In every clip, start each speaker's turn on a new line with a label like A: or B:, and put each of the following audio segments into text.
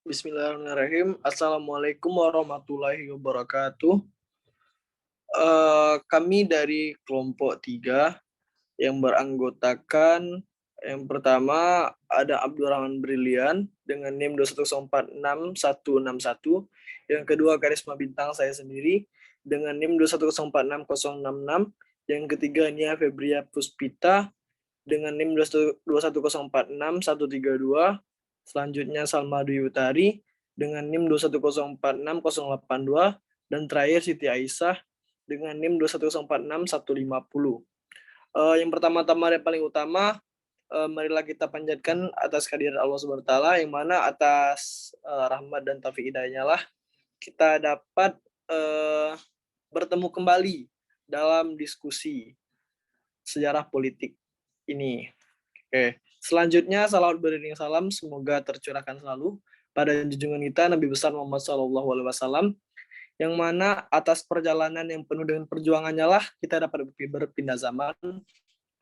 A: Bismillahirrahmanirrahim. Assalamualaikum warahmatullahi wabarakatuh. Kami dari kelompok 3 yang beranggotakan yang pertama ada Abdurrahman Brilian dengan NIM 210466161. Yang kedua Karisma Bintang saya sendiri dengan NIM 2104666. Yang ketiga Nia Febria Puspita dengan NIM 210466132. Selanjutnya Salma Dwi Utari dengan NIM 210460082 dan terakhir Siti Aisyah dengan NIM 210465150. Yang pertama-tama dan paling utama, marilah kita panjatkan atas kehadiran Allah Subhanahu wa taala, yang mana atas rahmat dan taufik hidayahnya lah kita dapat bertemu kembali dalam diskusi sejarah politik ini. Oke. Selanjutnya salawat beriring salam semoga tercurahkan selalu pada junjungan kita Nabi besar Muhammad SAW, yang mana atas perjalanan yang penuh dengan perjuangannya lah kita dapat berpindah zaman,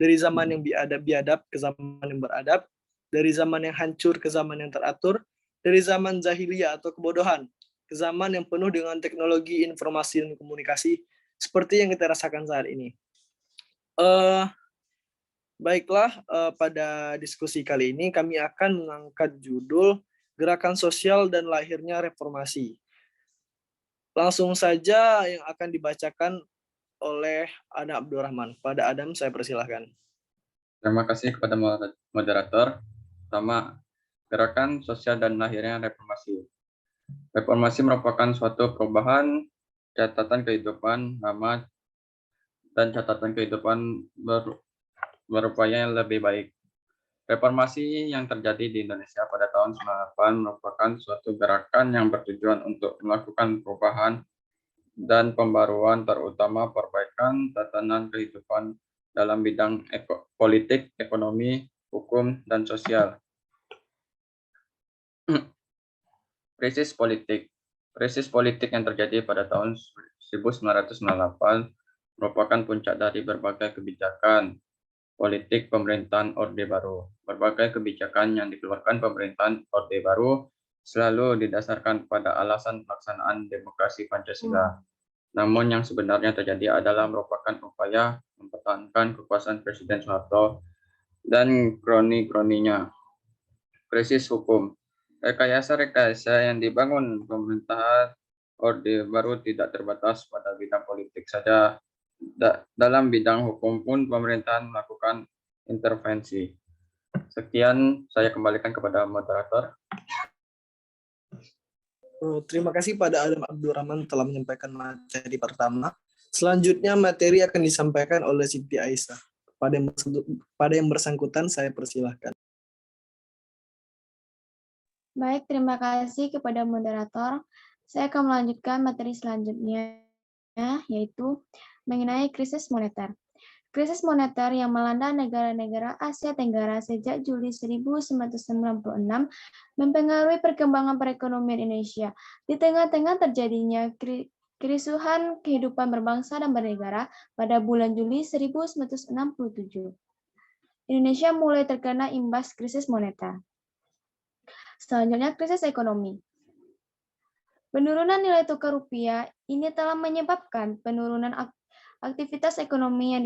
A: dari zaman yang biadab ke zaman yang beradab, dari zaman yang hancur ke zaman yang teratur, dari zaman jahiliyah atau kebodohan ke zaman yang penuh dengan teknologi informasi dan komunikasi seperti yang kita rasakan saat ini. Baiklah, pada diskusi kali ini kami akan mengangkat judul Gerakan Sosial dan Lahirnya Reformasi. Langsung saja yang akan dibacakan oleh Adam Abdurrahman. Pada Adam, saya persilahkan.
B: Terima kasih kepada moderator. Pertama, Gerakan Sosial dan Lahirnya Reformasi. Reformasi merupakan suatu perubahan catatan kehidupan lama dan catatan kehidupan berupaya yang lebih baik. Reformasi yang terjadi di Indonesia pada tahun 98 merupakan suatu gerakan yang bertujuan untuk melakukan perubahan dan pembaruan, terutama perbaikan tatanan kehidupan dalam bidang politik, ekonomi, hukum, dan sosial. Krisis politik. Krisis politik yang terjadi pada tahun 1998 merupakan puncak dari berbagai kebijakan politik pemerintahan Orde Baru. Berbagai kebijakan yang dikeluarkan pemerintahan Orde Baru selalu didasarkan pada alasan pelaksanaan demokrasi Pancasila. Namun yang sebenarnya terjadi adalah merupakan upaya mempertahankan kekuasaan Presiden Soeharto dan kroni-kroninya. Krisis hukum. Rekayasa-rekayasa yang dibangun pemerintahan Orde Baru tidak terbatas pada bidang politik saja. Dalam bidang hukum pun pemerintahan melakukan intervensi. Sekian, saya kembalikan kepada moderator.
A: Terima kasih pada Adam Abdurrahman telah menyampaikan materi pertama. Selanjutnya materi akan disampaikan oleh Siti Aisyah. Pada yang bersangkutan saya persilahkan.
C: Baik, terima kasih kepada moderator. Saya akan melanjutkan materi selanjutnya, yaitu mengenai krisis moneter. Krisis moneter yang melanda negara-negara Asia Tenggara sejak Juli 1996 mempengaruhi perkembangan perekonomian Indonesia. Di tengah-tengah terjadinya kerisuhan kehidupan berbangsa dan bernegara pada bulan Juli 1967, Indonesia mulai terkena imbas krisis moneter. Selanjutnya, krisis ekonomi. Penurunan nilai tukar rupiah ini telah menyebabkan penurunan aktivitas ekonomi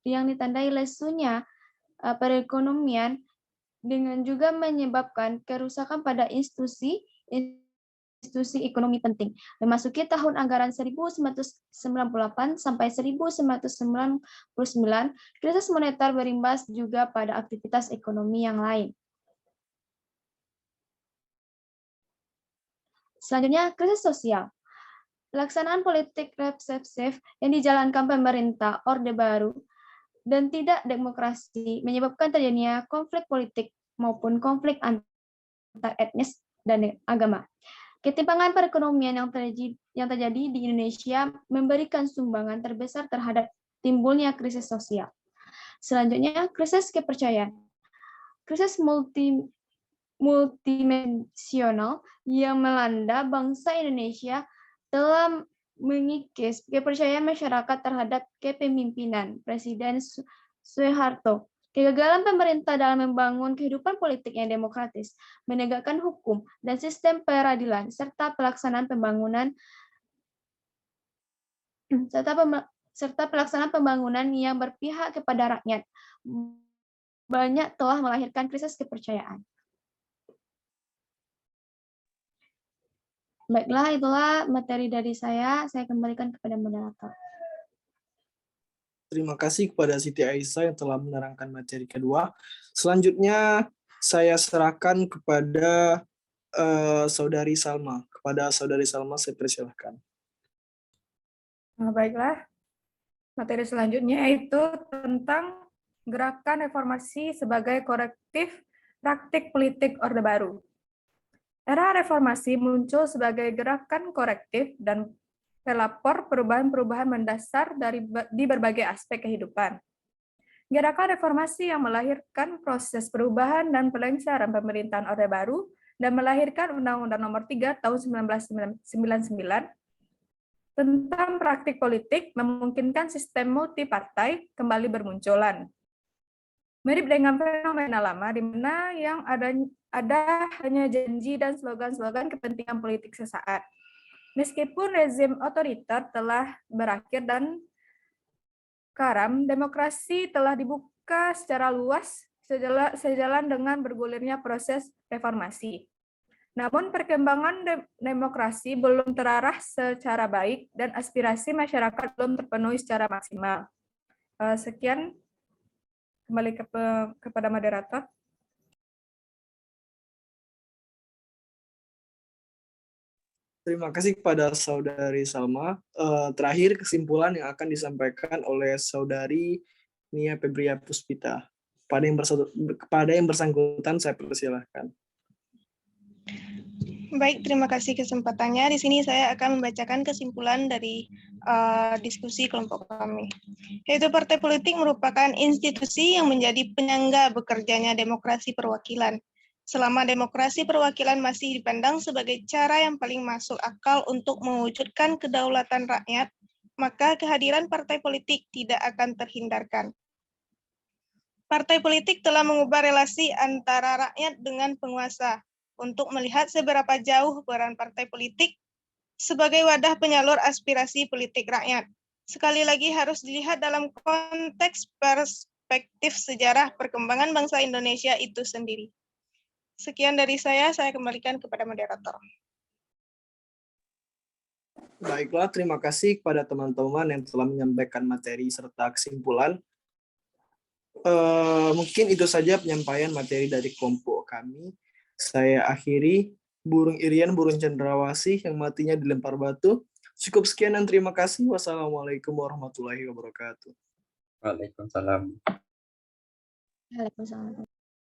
C: yang ditandai lesunya perekonomian, dengan juga menyebabkan kerusakan pada institusi ekonomi penting. Memasuki tahun anggaran 1998 sampai 1999, krisis moneter berimbas juga pada aktivitas ekonomi yang lain. Selanjutnya, krisis sosial. Pelaksanaan politik represif yang dijalankan pemerintah Orde Baru dan tidak demokrasi menyebabkan terjadinya konflik politik maupun konflik antar etnis dan agama. Ketimpangan perekonomian yang terjadi di Indonesia memberikan sumbangan terbesar terhadap timbulnya krisis sosial. Selanjutnya, krisis kepercayaan. Krisis multidimensional yang melanda bangsa Indonesia telah mengikis kepercayaan masyarakat terhadap kepemimpinan Presiden Soeharto Kegagalan pemerintah dalam membangun kehidupan politik yang demokratis, menegakkan hukum dan sistem peradilan, serta pelaksanaan pembangunan yang berpihak kepada rakyat, banyak telah melahirkan krisis kepercayaan. Baiklah, itulah materi dari saya. Saya kembalikan kepada moderator.
A: Terima kasih kepada Siti Aisyah yang telah menerangkan materi kedua. Selanjutnya saya serahkan kepada Saudari Salma. Kepada Saudari Salma saya persilahkan.
D: Baiklah, materi selanjutnya yaitu tentang gerakan reformasi sebagai korektif praktik politik Orde Baru. Era reformasi muncul sebagai gerakan korektif dan pelapor perubahan-perubahan mendasar di berbagai aspek kehidupan. Gerakan reformasi yang melahirkan proses perubahan dan pelengseran pemerintahan Orde Baru dan melahirkan Undang-Undang Nomor 3 Tahun 1999 tentang praktik politik memungkinkan sistem multipartai kembali bermunculan. Mirip dengan fenomena lama di mana yang ada hanya janji dan slogan-slogan kepentingan politik sesaat. Meskipun rezim otoriter telah berakhir dan karam, demokrasi telah dibuka secara luas sejalan dengan bergulirnya proses reformasi. Namun perkembangan demokrasi belum terarah secara baik dan aspirasi masyarakat belum terpenuhi secara maksimal. Sekian, kembali kepada moderator.
A: Terima kasih kepada Saudari Salma. Terakhir kesimpulan yang akan disampaikan oleh Saudari Nia Febria Puspita. Kepada yang bersangkutan saya persilahkan.
E: Baik, terima kasih kesempatannya. Di sini saya akan membacakan kesimpulan dari diskusi kelompok kami. Yaitu partai politik merupakan institusi yang menjadi penyangga bekerjanya demokrasi perwakilan. Selama demokrasi perwakilan masih dipandang sebagai cara yang paling masuk akal untuk mewujudkan kedaulatan rakyat, maka kehadiran partai politik tidak akan terhindarkan. Partai politik telah mengubah relasi antara rakyat dengan penguasa, untuk melihat seberapa jauh peran partai politik sebagai wadah penyalur aspirasi politik rakyat. Sekali lagi harus dilihat dalam konteks perspektif sejarah perkembangan bangsa Indonesia itu sendiri. Sekian dari saya kembalikan kepada moderator.
A: Baiklah, terima kasih kepada teman-teman yang telah menyampaikan materi serta kesimpulan. Mungkin itu saja penyampaian materi dari kelompok kami. Saya akhiri. Burung Irian, burung cendrawasih yang matinya dilempar batu. Cukup sekian dan terima kasih. Wassalamualaikum warahmatullahi wabarakatuh.
B: Waalaikumsalam.
C: Waalaikumsalam.